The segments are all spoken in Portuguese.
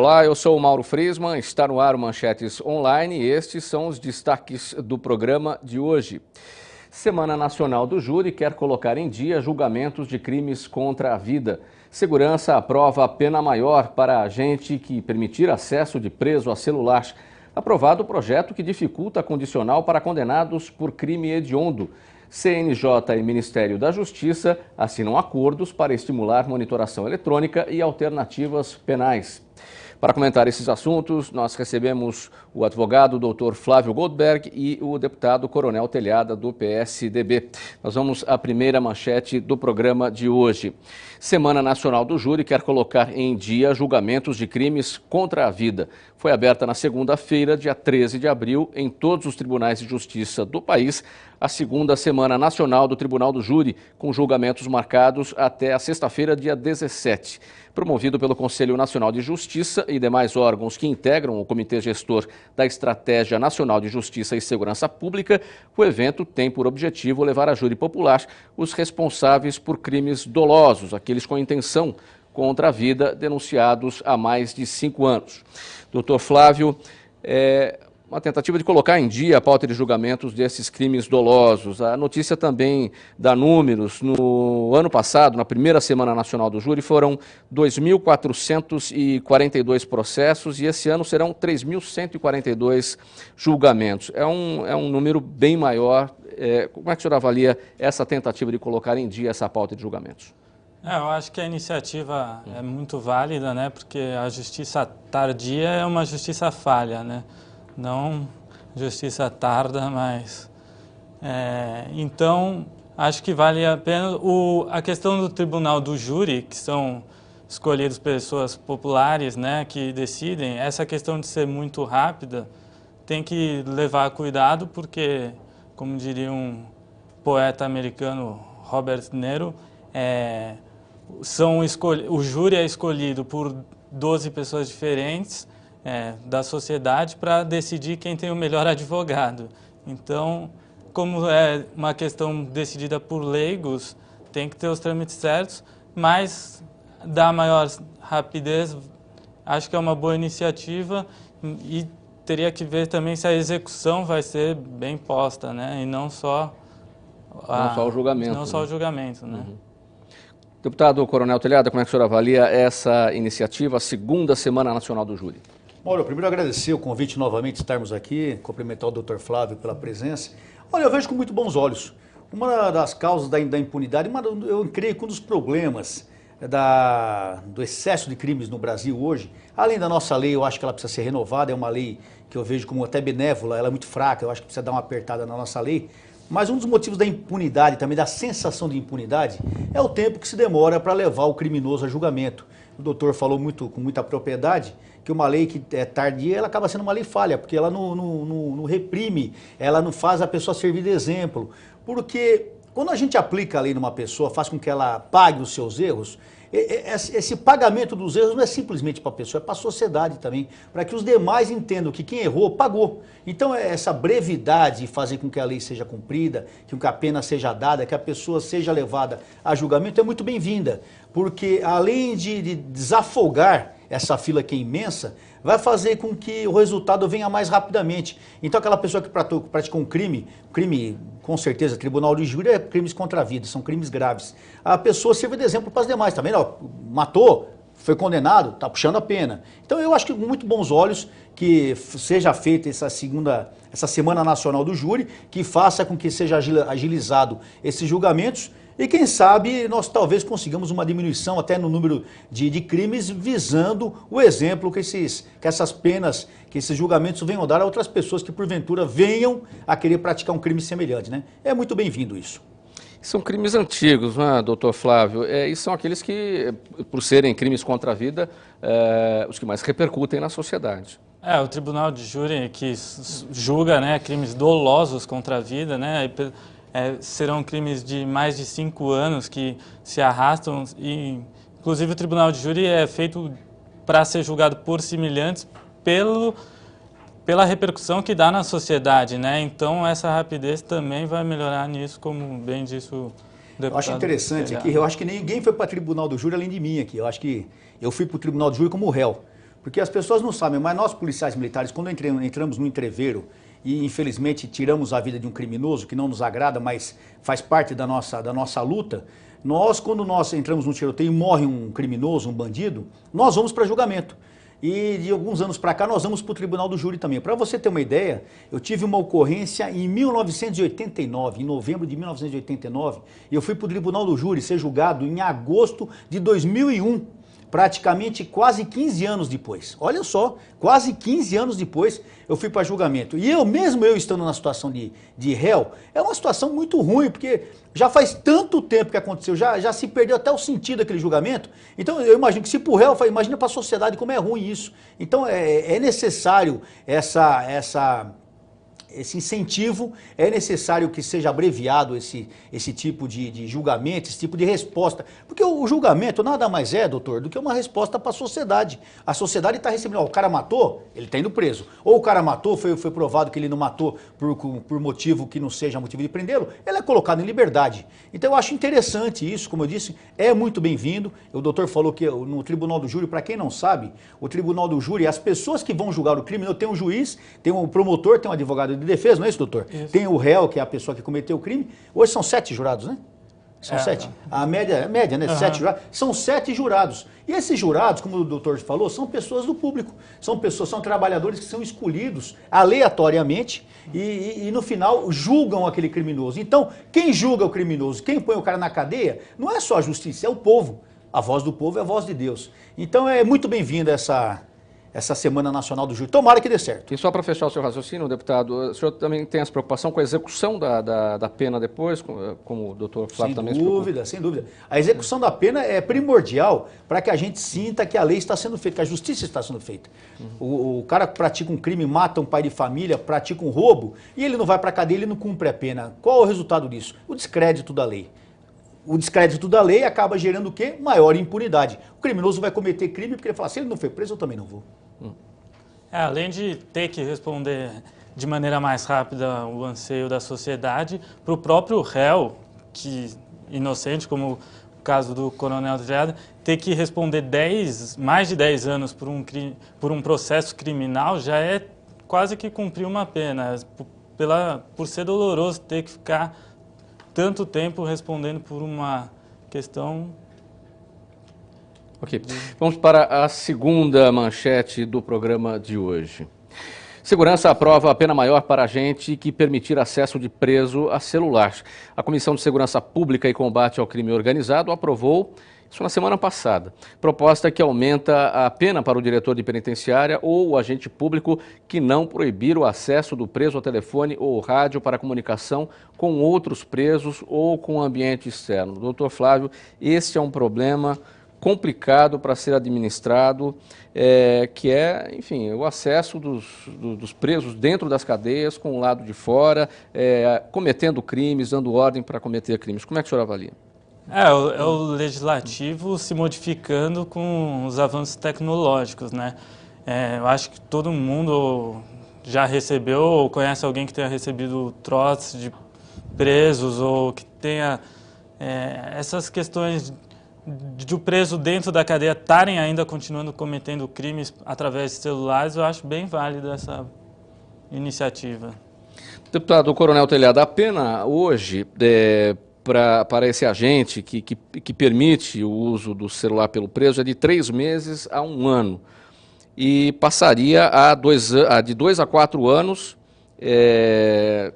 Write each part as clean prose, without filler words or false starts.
Olá, eu sou o Mauro Friesman, está no ar o Manchetes Online e estes são os destaques do programa de hoje. Semana Nacional do Júri quer colocar em dia julgamentos de crimes contra a vida. Segurança aprova a pena maior para agente que permitir acesso de preso a celular. Aprovado o projeto que dificulta a condicional para condenados por crime hediondo. CNJ e Ministério da Justiça assinam acordos para estimular monitoração eletrônica e alternativas penais. Para comentar esses assuntos, nós recebemos o advogado Dr. Flávio Goldberg e o deputado Coronel Telhada, do PSDB. Nós vamos à primeira manchete do programa de hoje. Semana Nacional do Júri quer colocar em dia julgamentos de crimes contra a vida. Foi aberta na segunda-feira, dia 13 de abril, em todos os tribunais de justiça do país, a segunda Semana Nacional do Tribunal do Júri, com julgamentos marcados até a sexta-feira, dia 17. Promovido pelo Conselho Nacional de Justiça e demais órgãos que integram o Comitê Gestor da Estratégia Nacional de Justiça e Segurança Pública, o evento tem por objetivo levar a júri popular os responsáveis por crimes dolosos, aqueles com intenção contra a vida, denunciados há mais de 5 anos. Doutor Flávio, uma tentativa de colocar em dia a pauta de julgamentos desses crimes dolosos. A notícia também dá números. No ano passado, na primeira Semana Nacional do Júri, foram 2.442 processos e esse ano serão 3.142 julgamentos. É um número bem maior. Como é que o senhor avalia essa tentativa de colocar em dia essa pauta de julgamentos? Eu acho que a iniciativa é muito válida, né? Porque a justiça tardia é uma justiça falha, né? Não justiça tarda, mas... Então, acho que vale a pena. A questão do tribunal do júri, que são escolhidas pessoas populares, né, que decidem, essa questão de ser muito rápida, tem que levar cuidado, porque, como diria um poeta americano, Robert De Niro, o júri é escolhido por 12 pessoas diferentes, da sociedade, para decidir quem tem o melhor advogado. Então, como é uma questão decidida por leigos, tem que ter os trâmites certos, mas dá maior rapidez. Acho que é uma boa iniciativa e teria que ver também se a execução vai ser bem posta, né? E não só o julgamento. Não só o julgamento, né? Uhum. Deputado Coronel Telhada, como é que o senhor avalia essa iniciativa, a segunda Semana Nacional do Júri? Olha, eu primeiro agradecer o convite novamente de estarmos aqui, cumprimentar o Dr. Flávio pela presença. Olha, eu vejo com muito bons olhos. Uma das causas da impunidade, eu creio que um dos problemas do excesso de crimes no Brasil hoje, além da nossa lei, eu acho que ela precisa ser renovada, é uma lei que eu vejo como até benévola, ela é muito fraca, eu acho que precisa dar uma apertada na nossa lei. Mas um dos motivos da impunidade, também da sensação de impunidade, é o tempo que se demora para levar o criminoso a julgamento. O doutor falou com muita propriedade que uma lei que é tardia, ela acaba sendo uma lei falha, porque ela não reprime, ela não faz a pessoa servir de exemplo. Porque quando a gente aplica a lei numa pessoa, faz com que ela pague os seus erros, esse pagamento dos erros não é simplesmente para a pessoa, é para a sociedade também, para que os demais entendam que quem errou, pagou. Então essa brevidade de fazer com que a lei seja cumprida, que a pena seja dada, que a pessoa seja levada a julgamento é muito bem-vinda, porque além de desafogar essa fila que é imensa, vai fazer com que o resultado venha mais rapidamente. Então aquela pessoa que praticou um crime, com certeza, tribunal de júri é crimes contra a vida, são crimes graves. A pessoa serve de exemplo para os demais, tá vendo? Matou, foi condenado, está puxando a pena. Então eu acho que com muito bons olhos que seja feita essa Semana Nacional do Júri, que faça com que seja agilizado esses julgamentos. E quem sabe nós talvez consigamos uma diminuição até no número de crimes, visando o exemplo que essas penas, que esses julgamentos venham dar a outras pessoas que porventura venham a querer praticar um crime semelhante, né? É muito bem-vindo isso. São crimes antigos, não é, doutor Flávio? E são aqueles que, por serem crimes contra a vida, os que mais repercutem na sociedade. O Tribunal de Júri que julga, né, crimes dolosos contra a vida, né? Serão crimes de mais de 5 anos que se arrastam e, inclusive, o Tribunal de Júri é feito para ser julgado por semelhantes pela repercussão que dá na sociedade, né? Então, essa rapidez também vai melhorar nisso, como bem disse o deputado. Eu acho interessante aqui, eu acho que ninguém foi para o Tribunal do Júri além de mim aqui. Eu acho que eu fui para o Tribunal do Júri como réu. Porque as pessoas não sabem, mas nós policiais militares, quando entramos no entreveiro e infelizmente tiramos a vida de um criminoso que não nos agrada, mas faz parte da nossa luta, quando nós entramos num tiroteio e morre um criminoso, um bandido, nós vamos para julgamento. E de alguns anos para cá nós vamos para o Tribunal do Júri também. Para você ter uma ideia, eu tive uma ocorrência em 1989, em novembro de 1989, e eu fui para o Tribunal do Júri ser julgado em agosto de 2001, praticamente quase 15 anos depois. Olha só, quase 15 anos depois eu fui para julgamento. E mesmo eu estando na situação de réu, é uma situação muito ruim, porque já faz tanto tempo que aconteceu, já se perdeu até o sentido daquele julgamento. Então eu imagino que se para o réu, imagina para a sociedade como é ruim isso. Então é necessário esse incentivo, é necessário que seja abreviado esse tipo de julgamento, esse tipo de resposta. Porque o julgamento nada mais é, doutor, do que uma resposta para a sociedade. A sociedade está recebendo, o cara matou, ele está indo preso. Ou o cara matou, foi provado que ele não matou por motivo que não seja motivo de prendê-lo, ele é colocado em liberdade. Então eu acho interessante isso, como eu disse, é muito bem-vindo. O doutor falou que no Tribunal do Júri, para quem não sabe, o Tribunal do Júri, as pessoas que vão julgar o crime, tem um juiz, tem um promotor, tem um advogado de defesa, não é isso, doutor? Isso. Tem o réu, que é a pessoa que cometeu o crime. Hoje são 7 jurados, né? São 7. A média, né? 7 jurados. São 7 jurados. E esses jurados, como o doutor falou, são pessoas do público. São trabalhadores que são escolhidos aleatoriamente e no final julgam aquele criminoso. Então, quem julga o criminoso, quem põe o cara na cadeia, não é só a justiça, é o povo. A voz do povo é a voz de Deus. Então é muito bem-vinda essa Semana Nacional do Júri. Tomara que dê certo. E só para fechar o seu raciocínio, deputado, o senhor também tem essa preocupação com a execução da pena depois, como o doutor Flávio também se preocupa? Sem dúvida. A execução da pena é primordial para que a gente sinta que a lei está sendo feita, que a justiça está sendo feita. O cara que pratica um crime, mata um pai de família, pratica um roubo, e ele não vai para a cadeia, ele não cumpre a pena. Qual é o resultado disso? O descrédito da lei. O descrédito da lei acaba gerando o quê? Maior impunidade. O criminoso vai cometer crime porque ele fala, se ele não foi preso, eu também não vou. Além de ter que responder de maneira mais rápida o anseio da sociedade, para o próprio réu, que inocente, como o caso do Coronel Adriano, ter que responder mais de 10 anos por um processo criminal já é quase que cumprir uma pena, por ser doloroso ter que ficar tanto tempo respondendo por uma questão... Ok. Vamos para a segunda manchete do programa de hoje. Segurança aprova a pena maior para agente que permitir acesso de preso a celular. A Comissão de Segurança Pública e Combate ao Crime Organizado aprovou isso na semana passada. Proposta que aumenta a pena para o diretor de penitenciária ou o agente público que não proibir o acesso do preso ao telefone ou rádio para comunicação com outros presos ou com o ambiente externo. Doutor Flávio, esse é um problema complicado para ser administrado, que é, enfim, o acesso dos presos dentro das cadeias com o lado de fora, cometendo crimes, dando ordem para cometer crimes. Como é que o senhor avalia? É o legislativo se modificando com os avanços tecnológicos, né? Eu acho que todo mundo já recebeu ou conhece alguém que tenha recebido trotes de presos ou que tenha essas questões de o preso dentro da cadeia estarem ainda continuando cometendo crimes através de celulares. Eu acho bem válida essa iniciativa. Deputado Coronel Telhado, a pena hoje para esse agente que permite o uso do celular pelo preso é de 3 meses a 1 ano e passaria de 2 a 4 anos,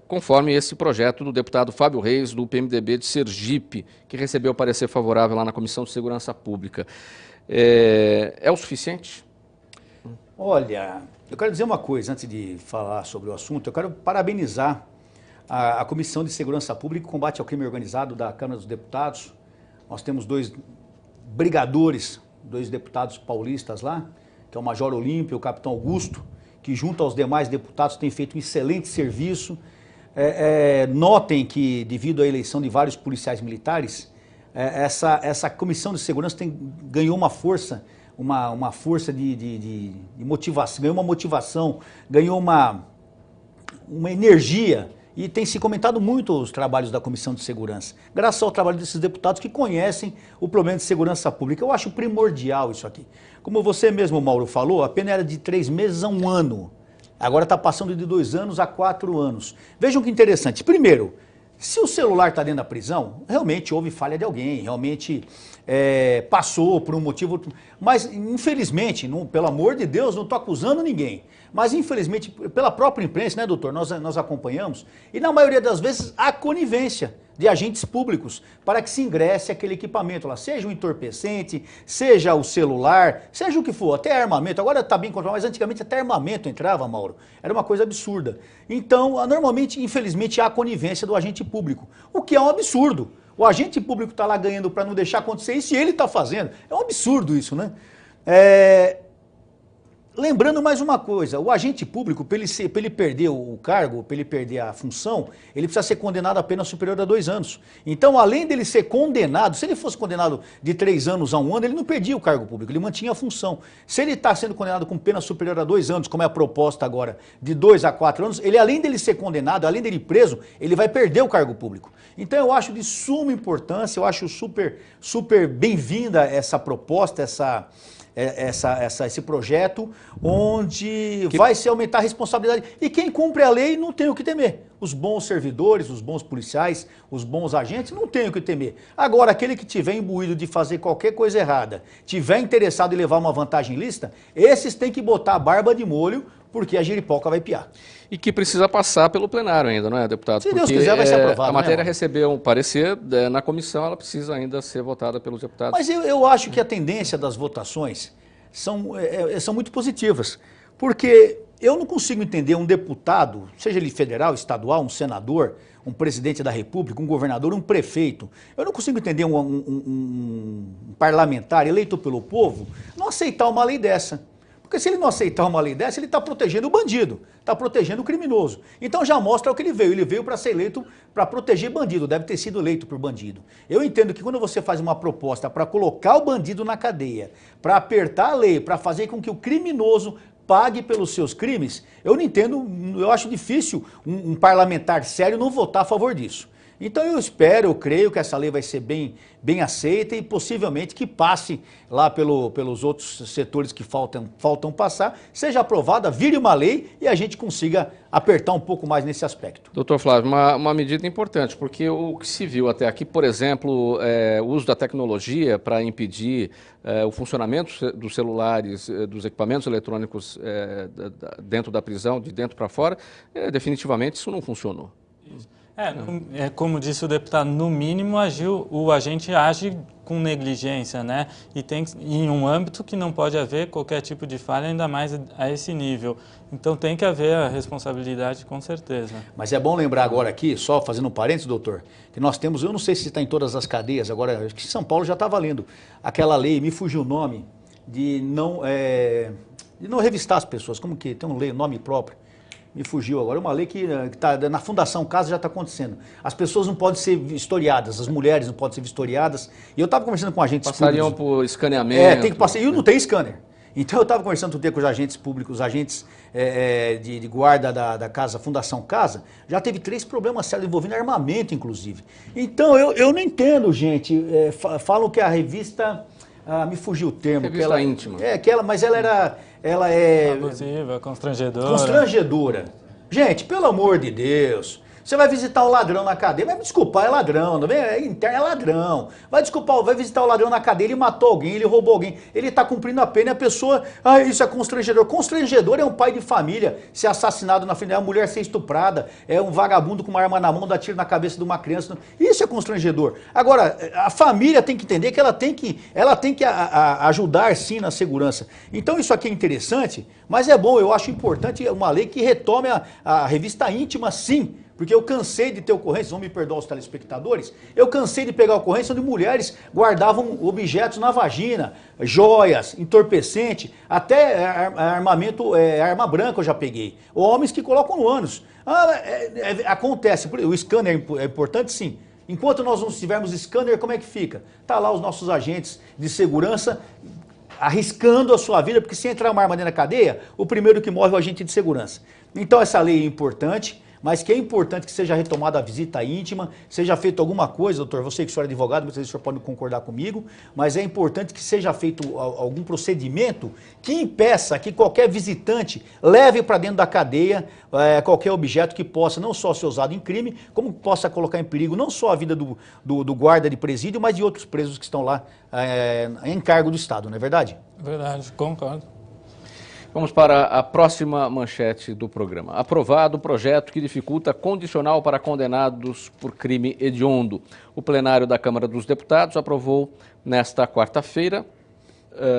conforme esse projeto do deputado Fábio Reis, do PMDB de Sergipe, que recebeu parecer favorável lá na Comissão de Segurança Pública. É o suficiente? Olha, eu quero dizer uma coisa antes de falar sobre o assunto. Eu quero parabenizar a Comissão de Segurança Pública e Combate ao Crime Organizado da Câmara dos Deputados. Nós temos 2 brigadores, 2 deputados paulistas lá, que é o Major Olímpio e o Capitão Augusto, que junto aos demais deputados têm feito um excelente serviço. Notem que, devido à eleição de vários policiais militares, essa Comissão de Segurança ganhou uma força, uma força de motivação, ganhou uma motivação, ganhou uma energia E tem se comentado muito os trabalhos da Comissão de Segurança, graças ao trabalho desses deputados que conhecem o problema de segurança pública. Eu acho primordial isso aqui. Como você mesmo, Mauro, falou, a pena era de 3 meses a 1 ano. Agora está passando de 2 anos a 4 anos. Vejam que interessante. Primeiro, se o celular está dentro da prisão, realmente houve falha de alguém, realmente passou por um motivo... Mas, infelizmente, pelo amor de Deus, não estou acusando ninguém. Mas, infelizmente, pela própria imprensa, né, doutor, nós acompanhamos, e na maioria das vezes há conivência de agentes públicos para que se ingresse aquele equipamento lá, seja o entorpecente, seja o celular, seja o que for, até armamento. Agora está bem controlado, mas antigamente até armamento entrava, Mauro. Era uma coisa absurda. Então, normalmente, infelizmente, há conivência do agente público, o que é um absurdo. O agente público está lá ganhando para não deixar acontecer isso e ele está fazendo. É um absurdo isso, né? Lembrando mais uma coisa, o agente público, para ele perder o cargo, para ele perder a função, ele precisa ser condenado a pena superior a 2 anos. Então, além dele ser condenado, se ele fosse condenado de 3 anos a 1 ano, ele não perdia o cargo público, ele mantinha a função. Se ele está sendo condenado com pena superior a 2 anos, como é a proposta agora, de 2 a 4 anos, ele, além dele ser condenado, além dele preso, ele vai perder o cargo público. Então, eu acho de suma importância, eu acho super bem-vinda essa proposta, esse projeto, onde vai se aumentar a responsabilidade. E quem cumpre a lei não tem o que temer. Os bons servidores, os bons policiais, os bons agentes não tem o que temer. Agora, aquele que tiver imbuído de fazer qualquer coisa errada, tiver interessado em levar uma vantagem ilícita, esses têm que botar a barba de molho, porque a giripoca vai piar. E que precisa passar pelo plenário ainda, não é, deputado? Se Deus quiser, vai ser aprovado. A matéria recebeu um parecer na comissão, ela precisa ainda ser votada pelos deputados. Mas eu acho que a tendência das votações são muito positivas, porque eu não consigo entender um deputado, seja ele federal, estadual, um senador, um presidente da república, um governador, um prefeito, eu não consigo entender um parlamentar eleito pelo povo não aceitar uma lei dessa. Porque se ele não aceitar uma lei dessa, ele está protegendo o bandido, está protegendo o criminoso. Então já mostra o que ele veio para ser eleito para proteger bandido, deve ter sido eleito por bandido. Eu entendo que quando você faz uma proposta para colocar o bandido na cadeia, para apertar a lei, para fazer com que o criminoso pague pelos seus crimes, eu não entendo, eu acho difícil um parlamentar sério não votar a favor disso. Então eu creio que essa lei vai ser bem aceita e possivelmente que passe lá pelos outros setores que faltam passar, seja aprovada, vire uma lei e a gente consiga apertar um pouco mais nesse aspecto. Doutor Flávio, uma medida importante, porque o que se viu até aqui, por exemplo, o uso da tecnologia para impedir o funcionamento dos celulares, dos equipamentos eletrônicos dentro da prisão, de dentro para fora, definitivamente isso não funcionou. Como disse o deputado, no mínimo o agente age com negligência, né? E tem em um âmbito que não pode haver qualquer tipo de falha, ainda mais a esse nível. Então tem que haver a responsabilidade, com certeza. Mas é bom lembrar agora aqui, só fazendo um parênteses, doutor, que nós temos, eu não sei se está em todas as cadeias, agora acho que em São Paulo já está valendo, aquela lei, me fugiu o nome, de não revistar as pessoas, como que tem um nome próprio. Me fugiu agora, uma lei que tá, na Fundação Casa já está acontecendo. As pessoas não podem ser vistoriadas, as mulheres não podem ser vistoriadas. E eu estava conversando com agentes Passariam públicos. por escaneamento. Tem que passar, e não tem scanner. Então eu estava conversando com os agentes públicos, os agentes de guarda da casa, Fundação Casa, já teve 3 problemas sérios envolvendo armamento, inclusive. Então eu não entendo, gente. Falam que a revista... me fugiu o termo. Revista íntima. Mas ela é... abusiva, constrangedora. Constrangedora. Gente, pelo amor de Deus. Você vai visitar o ladrão na cadeia, vai me desculpar, é ladrão, não é interno, é ladrão. Vai visitar o ladrão na cadeia, ele matou alguém, ele roubou alguém, ele está cumprindo a pena e a pessoa, isso é constrangedor. Constrangedor é um pai de família ser assassinado na frente, é uma mulher ser estuprada, é um vagabundo com uma arma na mão, dá tiro na cabeça de uma criança. Isso é constrangedor. Agora, a família tem que entender que ela tem que ajudar sim na segurança. Então isso aqui é interessante, mas é bom, eu acho importante uma lei que retome a revista íntima sim. Porque eu cansei de ter ocorrências, vão me perdoar os telespectadores, eu cansei de pegar ocorrência onde mulheres guardavam objetos na vagina, joias, entorpecente, até armamento, arma branca eu já peguei. Homens que colocam no ânus. Acontece, o scanner é importante sim. Enquanto nós não tivermos scanner, como é que fica? Tá lá os nossos agentes de segurança arriscando a sua vida, porque se entrar uma arma dentro da cadeia, o primeiro que morre é o agente de segurança. Então essa lei é importante. mas que é importante que seja retomada a visita íntima, seja feito alguma coisa, doutor, você que o senhor é advogado, muitas vezes o senhor pode concordar comigo, mas é importante que seja feito algum procedimento que impeça que qualquer visitante leve para dentro da cadeia qualquer objeto que possa não só ser usado em crime, como possa colocar em perigo não só a vida do guarda de presídio, mas de outros presos que estão lá em cargo do Estado, não é verdade? Verdade, concordo. Vamos para a próxima manchete do programa. Aprovado o projeto que dificulta condicional para condenados por crime hediondo. O plenário da Câmara dos Deputados aprovou nesta quarta-feira,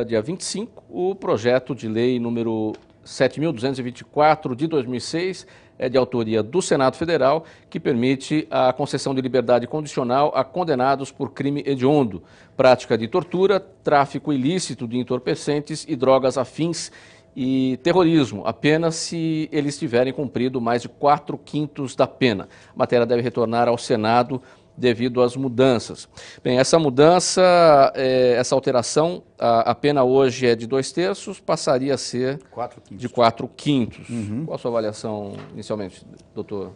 dia 25, o projeto de lei número 7.224 de 2006, é de autoria do Senado Federal, que permite a concessão de liberdade condicional a condenados por crime hediondo, prática de tortura, tráfico ilícito de entorpecentes e drogas afins e terrorismo, apenas se eles tiverem cumprido mais de 4/5 da pena. A matéria deve retornar ao Senado devido às mudanças. Bem, essa mudança, essa alteração, a pena hoje é de 2/3, passaria a ser 4/5. de 4/5. Qual a sua avaliação inicialmente, doutor?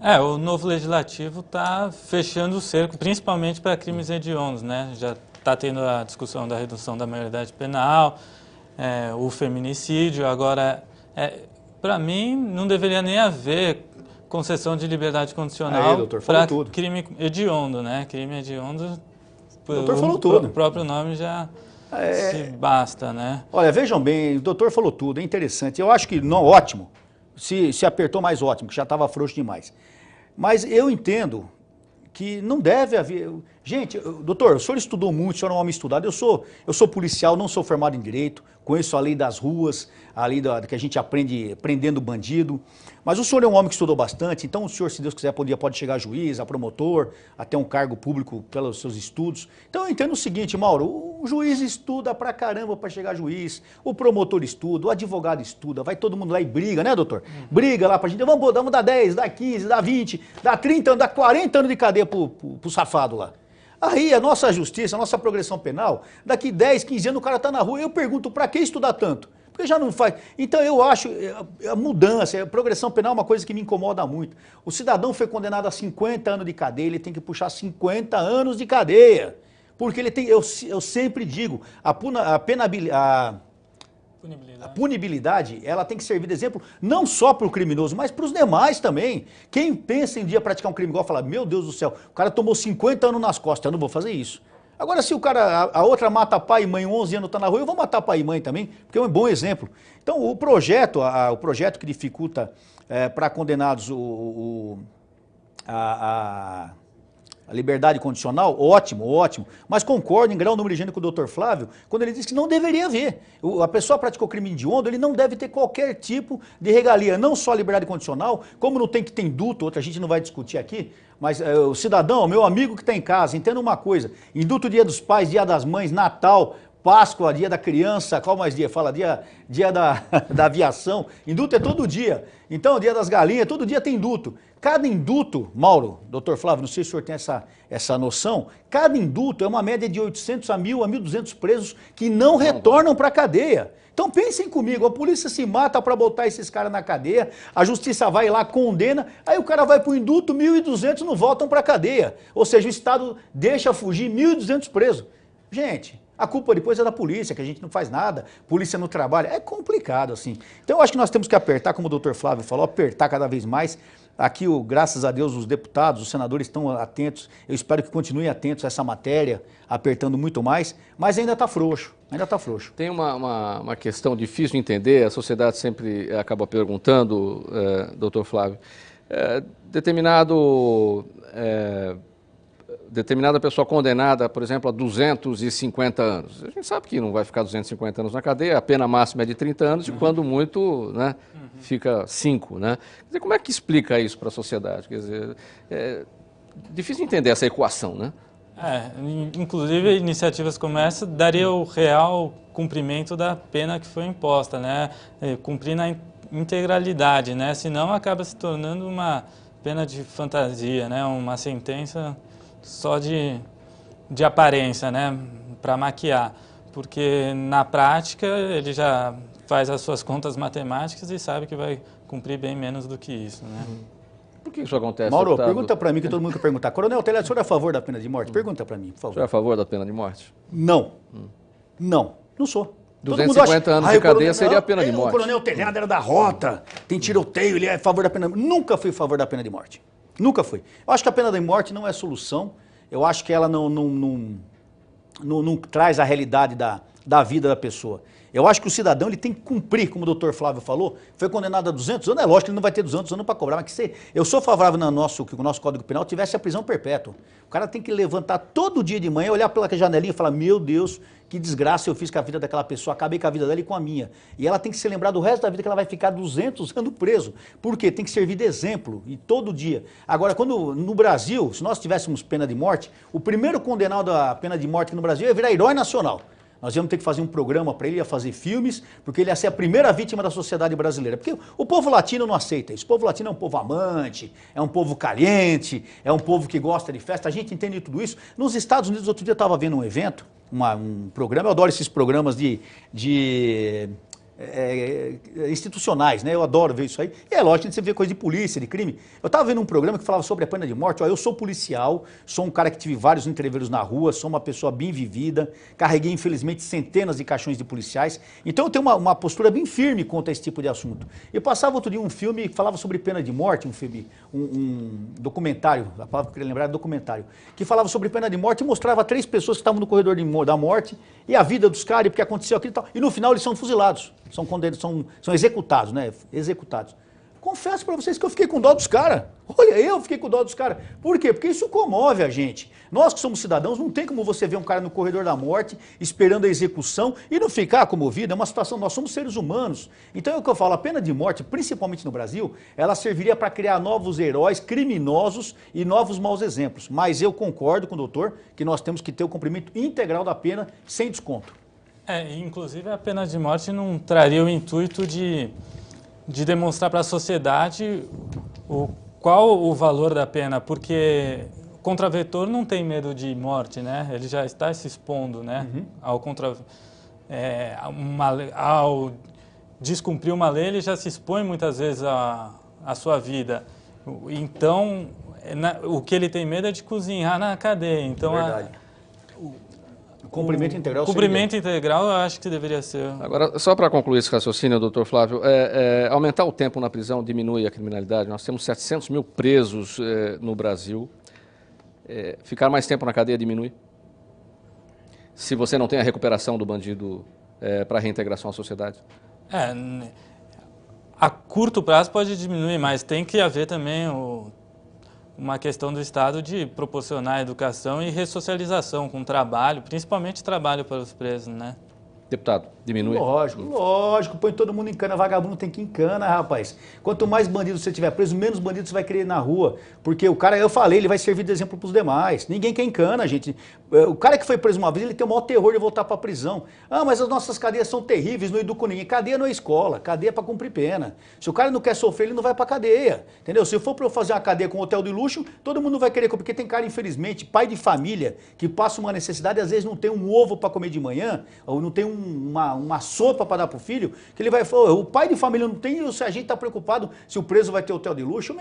O novo legislativo está fechando o cerco, principalmente para crimes hediondos, né? Já está tendo a discussão da redução da maioridade penal, o feminicídio. Agora, para mim, não deveria nem haver concessão de liberdade condicional para crime hediondo, né? Crime hediondo, o doutor falou tudo. O próprio nome já se basta, né? Olha, vejam bem, o doutor falou tudo, é interessante. Eu acho que não, ótimo, se apertou mais ótimo, que já estava frouxo demais. Mas eu entendo que não deve haver... Gente, doutor, o senhor estudou muito, o senhor é um homem estudado, eu sou policial, não sou formado em direito, conheço a lei das ruas, a lei que a gente aprende prendendo bandido, mas o senhor é um homem que estudou bastante, então o senhor, se Deus quiser, pode chegar a juiz, a promotor, até um cargo público pelos seus estudos. Então eu entendo o seguinte, Mauro, o juiz estuda pra caramba para chegar a juiz, o promotor estuda, o advogado estuda, vai todo mundo lá e briga, né, doutor? Briga lá pra gente, vamos dar 10, dá 15, dá 20, dá 30 anos, dá 40 anos de cadeia pro safado lá. Aí a nossa justiça, a nossa progressão penal, daqui 10, 15 anos o cara está na rua, eu pergunto, para que estudar tanto? Porque já não faz. Então eu acho, a mudança, a progressão penal é uma coisa que me incomoda muito. O cidadão foi condenado a 50 anos de cadeia, ele tem que puxar 50 anos de cadeia. Porque ele tem, eu sempre digo, a punibilidade, ela tem que servir de exemplo não só para o criminoso, mas para os demais também. Quem pensa em um dia praticar um crime igual, fala, meu Deus do céu, o cara tomou 50 anos nas costas, eu não vou fazer isso. Agora, se o cara, a outra mata pai e mãe, 11 anos está na rua, eu vou matar pai e mãe também, porque é um bom exemplo. Então, o projeto que dificulta para condenados a liberdade condicional, ótimo, ótimo. Mas concordo em grau número de gênero com o doutor Flávio, quando ele diz que não deveria haver. A pessoa praticou crime hediondo, ele não deve ter qualquer tipo de regalia, não só a liberdade condicional, como não tem que ter indulto, outra a gente não vai discutir aqui, mas o cidadão, meu amigo que está em casa, entenda uma coisa, indulto dia dos pais, dia das mães, Natal, Páscoa, dia da criança, qual mais dia? Fala, dia da aviação, indulto é todo dia. Então, dia das galinhas, todo dia tem indulto. Cada indulto, Mauro, doutor Flávio, não sei se o senhor tem essa noção, cada indulto é uma média de 800 a 1.000 a 1.200 presos que não retornam para a cadeia. Então pensem comigo, a polícia se mata para botar esses caras na cadeia, a justiça vai lá, condena, aí o cara vai para o indulto, 1.200 não voltam para a cadeia. Ou seja, o Estado deixa fugir 1.200 presos. Gente, a culpa depois é da polícia, que a gente não faz nada, polícia não trabalha, é complicado assim. Então eu acho que nós temos que apertar, como o doutor Flávio falou, apertar cada vez mais. Aqui, graças a Deus, os deputados, os senadores estão atentos, eu espero que continuem atentos a essa matéria, apertando muito mais, mas ainda está frouxo, Tem uma questão difícil de entender, a sociedade sempre acaba perguntando, doutor Flávio, determinada pessoa condenada, por exemplo, a 250 anos. A gente sabe que não vai ficar 250 anos na cadeia, a pena máxima é de 30 anos e quando muito, né, fica 5, né? Quer dizer, como é que explica isso para a sociedade? Quer dizer, é difícil entender essa equação, né? Inclusive, iniciativas como essa daria o real cumprimento da pena que foi imposta, né? Cumprir na integralidade, né? Senão acaba se tornando uma pena de fantasia, né? Uma sentença só de aparência, né, para maquiar, porque na prática ele já faz as suas contas matemáticas e sabe que vai cumprir bem menos do que isso, né? que isso acontece, Mauro, deputado? pergunta para mim, que todo mundo quer perguntar. Coronel Telhado, o senhor é a favor da pena de morte? Pergunta para mim, por O senhor é favor. a favor da pena de morte? Não. Não sou. 250 anos de cadeia seria a pena de morte. O Coronel Telhado era da rota, tem tiroteio, ele é a favor da pena de morte. Nunca fui a favor da pena de morte. Nunca fui. Eu acho que a pena de morte não é solução. Eu acho que ela não traz a realidade da vida da pessoa. Eu acho que o cidadão ele tem que cumprir, como o doutor Flávio falou, foi condenado a 200 anos, é lógico que ele não vai ter 200 anos para cobrar, mas eu sou favorável que o nosso Código Penal tivesse a prisão perpétua. O cara tem que levantar todo dia de manhã, olhar pela janelinha e falar, meu Deus, que desgraça eu fiz com a vida daquela pessoa, acabei com a vida dela e com a minha. E ela tem que se lembrar do resto da vida que ela vai ficar 200 anos preso. Por quê? Tem que servir de exemplo, e todo dia. Agora, no Brasil, se nós tivéssemos pena de morte, o primeiro condenado à pena de morte aqui no Brasil ia virar herói nacional. Nós íamos ter que fazer um programa para ele, ia fazer filmes, porque ele ia ser a primeira vítima da sociedade brasileira. Porque o povo latino não aceita isso. O povo latino é um povo amante, é um povo caliente, é um povo que gosta de festa. A gente entende tudo isso. Nos Estados Unidos, outro dia eu estava vendo um evento, um programa, eu adoro esses programas institucionais, né? Eu adoro ver isso aí. E é lógico que você vê coisa de polícia, de crime. Eu estava vendo um programa que falava sobre a pena de morte. Ó, eu sou policial, sou um cara que tive vários entreveiros na rua, sou uma pessoa bem vivida, carreguei infelizmente centenas de caixões de policiais. Então eu tenho uma postura bem firme contra esse tipo de assunto. Eu passava outro dia um filme que falava sobre pena de morte, um documentário, a palavra que eu queria lembrar é documentário, que falava sobre pena de morte e mostrava 3 pessoas que estavam no corredor da morte e a vida dos caras, e porque aconteceu aquilo e tal. E no final eles são fuzilados. São executados, né? Executados. Confesso para vocês que eu fiquei com dó dos caras. Olha, eu fiquei com dó dos caras. Por quê? Porque isso comove a gente. Nós que somos cidadãos, não tem como você ver um cara no corredor da morte, esperando a execução e não ficar comovido. É uma situação, nós somos seres humanos. Então é o que eu falo, a pena de morte, principalmente no Brasil, ela serviria para criar novos heróis criminosos e novos maus exemplos. Mas eu concordo com o doutor que nós temos que ter o cumprimento integral da pena sem desconto. Inclusive a pena de morte não traria o intuito de demonstrar para a sociedade qual o valor da pena, porque o contraventor não tem medo de morte, né? Ele já está se expondo, né? Ao descumprir uma lei, ele já se expõe muitas vezes à sua vida. Então, o que ele tem medo é de cozinhar na cadeia. Então, Verdade. Cumprimento integral. Cumprimento integral eu acho que deveria ser. Agora, só para concluir esse raciocínio, doutor Flávio, aumentar o tempo na prisão diminui a criminalidade. Nós temos 700 mil presos no Brasil. Ficar mais tempo na cadeia diminui? Se você não tem a recuperação do bandido para a reintegração à sociedade? A curto prazo pode diminuir, mas tem que haver também uma questão do Estado de proporcionar educação e ressocialização com trabalho, principalmente trabalho para os presos, né? Deputado, diminui? Lógico, põe todo mundo em cana, vagabundo tem que ir em cana, rapaz. Quanto mais bandido você tiver preso, menos bandido você vai querer ir na rua, porque o cara, eu falei, ele vai servir de exemplo para os demais. Ninguém quer em cana, gente. O cara que foi preso uma vez, ele tem o maior terror de voltar para a prisão. Ah, mas as nossas cadeias são terríveis, não educam ninguém. Cadeia não é escola, cadeia é para cumprir pena. Se o cara não quer sofrer, ele não vai para cadeia, entendeu? Se for para eu fazer uma cadeia com um hotel de luxo, todo mundo vai querer, porque tem cara, infelizmente, pai de família, que passa uma necessidade, às vezes não tem um ovo para comer de manhã, ou não tem uma sopa para dar pro filho, que ele vai falar, o pai de família não tem, se a gente tá preocupado se o preso vai ter hotel de luxo,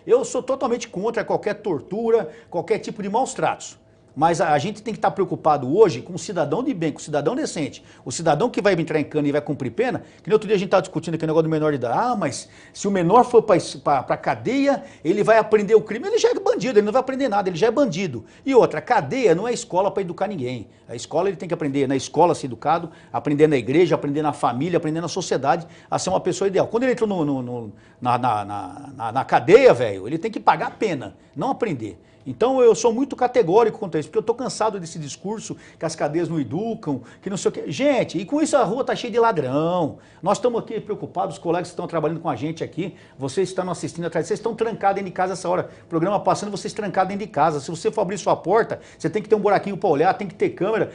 eu sou totalmente contra qualquer tortura, qualquer tipo de maus tratos. Mas a gente tem que estar preocupado hoje com o cidadão de bem, com o cidadão decente. O cidadão que vai entrar em cana e vai cumprir pena, que no outro dia a gente estava discutindo aqui o negócio do menor de idade. Ah, mas se o menor for para a cadeia, ele vai aprender o crime. Ele já é bandido, ele não vai aprender nada, ele já é bandido. E outra, a cadeia não é escola para educar ninguém. A escola ele tem que aprender na escola a ser educado, aprender na igreja, aprender na família, aprender na sociedade a ser uma pessoa ideal. Quando ele entrou na cadeia, velho, ele tem que pagar a pena, não aprender. Então eu sou muito categórico contra isso, porque eu estou cansado desse discurso que as cadeias não educam, que não sei o quê. Gente, e com isso a rua está cheia de ladrão. Nós estamos aqui preocupados, os colegas que estão trabalhando com a gente aqui, vocês estão assistindo atrás, vocês estão trancados dentro de casa essa hora. Programa passando, vocês trancados dentro de casa. Se você for abrir sua porta, você tem que ter um buraquinho para olhar, tem que ter câmera,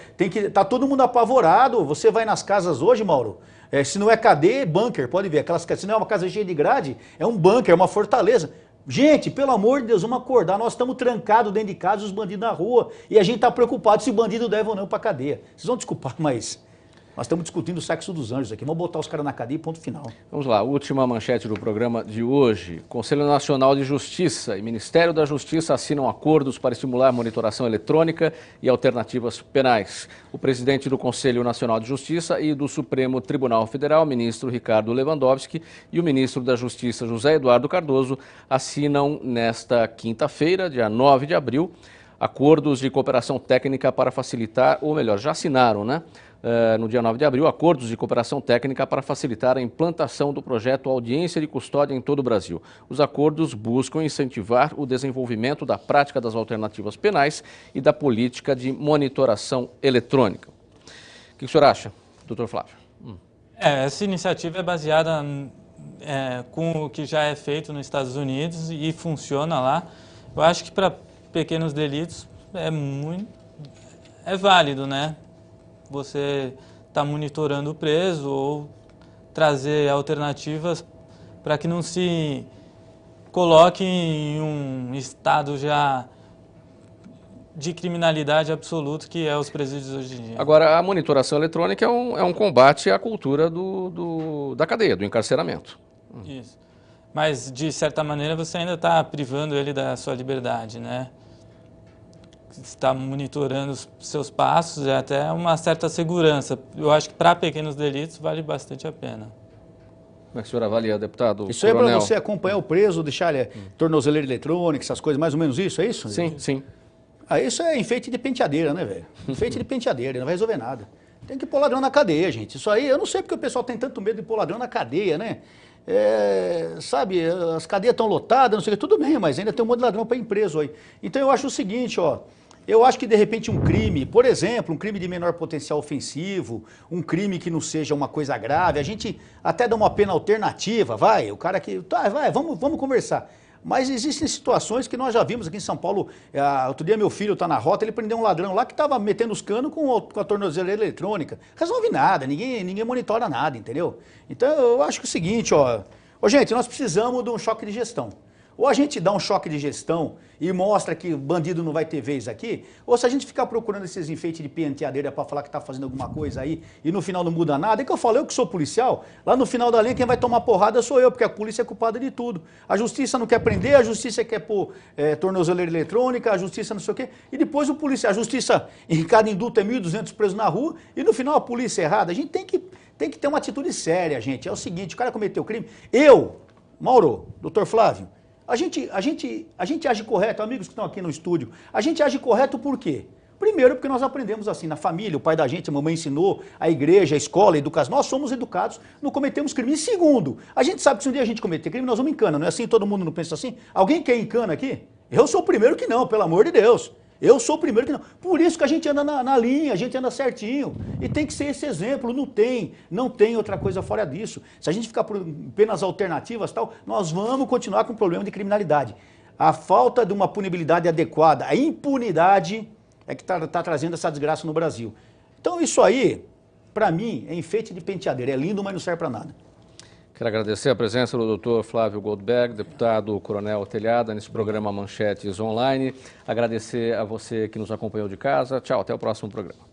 tá todo mundo apavorado. Você vai nas casas hoje, Mauro, se não é cadeia, é bunker, pode ver. Se não é uma casa cheia de grade, é um bunker, é uma fortaleza. Gente, pelo amor de Deus, vamos acordar. Nós estamos trancados dentro de casa, os bandidos na rua. E a gente está preocupado se o bandido deve ou não para a cadeia. Vocês vão desculpar, mas Nós estamos discutindo o sexo dos anjos aqui. Vamos botar os caras na cadeia e ponto final. Vamos lá, última manchete do programa de hoje. Conselho Nacional de Justiça e Ministério da Justiça assinam acordos para estimular monitoração eletrônica e alternativas penais. O presidente do Conselho Nacional de Justiça e do Supremo Tribunal Federal, ministro Ricardo Lewandowski, e o ministro da Justiça, José Eduardo Cardoso, assinam nesta quinta-feira, dia 9 de abril, acordos de cooperação técnica para facilitar, ou melhor, já assinaram, né? No dia 9 de abril, acordos de cooperação técnica para facilitar a implantação do projeto Audiência de Custódia em todo o Brasil. Os acordos buscam incentivar o desenvolvimento da prática das alternativas penais e da política de monitoração eletrônica. O que o senhor acha, doutor Flávio? Essa iniciativa é baseada com o que já é feito nos Estados Unidos e funciona lá. Eu acho que para pequenos delitos é válido, né? Você está monitorando o preso ou trazer alternativas para que não se coloque em um estado já de criminalidade absoluto que é os presídios hoje em dia. Agora, a monitoração eletrônica é um combate à cultura da cadeia, do encarceramento. Isso. Mas, de certa maneira, você ainda está privando ele da sua liberdade, né? Está monitorando os seus passos, é até uma certa segurança. Eu acho que para pequenos delitos vale bastante a pena. Como é que o senhor avalia, deputado? Isso aí é para você acompanhar o preso, deixar ele tornozeleira eletrônica, essas coisas, mais ou menos isso, é isso? Sim, sim. Isso é enfeite de penteadeira, né, velho? Enfeite de penteadeira, não vai resolver nada. Tem que pôr ladrão na cadeia, gente. Isso aí, eu não sei porque o pessoal tem tanto medo de pôr ladrão na cadeia, né? Sabe, as cadeias estão lotadas, não sei o que, tudo bem, mas ainda tem um monte de ladrão para ir preso aí. Então eu acho o seguinte, ó. Eu acho que, de repente, um crime, por exemplo, um crime de menor potencial ofensivo, um crime que não seja uma coisa grave, a gente até dá uma pena alternativa, vai, o cara que... Tá, vai, vamos conversar. Mas existem situações que nós já vimos aqui em São Paulo. Outro dia meu filho está na rota, ele prendeu um ladrão lá que estava metendo os canos com a tornozeleira eletrônica. Resolve nada, ninguém monitora nada, entendeu? Então eu acho que é o seguinte, ó, gente, nós precisamos de um choque de gestão. Ou a gente dá um choque de gestão e mostra que o bandido não vai ter vez aqui, ou se a gente ficar procurando esses enfeites de penteadeira para falar que está fazendo alguma coisa aí e no final não muda nada, é que eu falo, eu que sou policial, lá no final da linha quem vai tomar porrada sou eu, porque a polícia é culpada de tudo. A justiça não quer prender, a justiça quer pôr tornozeleira eletrônica, a justiça não sei o quê, e depois a justiça em cada indulto é 1.200 presos na rua e no final a polícia é errada. A gente tem que ter uma atitude séria, gente. É o seguinte, o cara cometeu crime, Mauro, doutor Flávio, a gente age correto, amigos que estão aqui no estúdio, a gente age correto por quê? Primeiro, porque nós aprendemos assim, na família, o pai da gente, a mamãe ensinou, a igreja, a escola, a educação, nós somos educados, não cometemos crime. E segundo, a gente sabe que se um dia a gente cometer crime, nós vamos em cana, não é assim? Todo mundo não pensa assim? Alguém quer ir em cana aqui? Eu sou o primeiro que não, pelo amor de Deus. Eu sou o primeiro que não. Por isso que a gente anda na linha, a gente anda certinho. E tem que ser esse exemplo. Não tem outra coisa fora disso. Se a gente ficar por apenas alternativas e tal, nós vamos continuar com o problema de criminalidade. A falta de uma punibilidade adequada, a impunidade é que tá trazendo essa desgraça no Brasil. Então isso aí, para mim, é enfeite de penteadeira. É lindo, mas não serve para nada. Quero agradecer a presença do Dr. Flávio Goldberg, deputado Coronel Telhada, nesse programa Manchetes Online. Agradecer a você que nos acompanhou de casa. Tchau, até o próximo programa.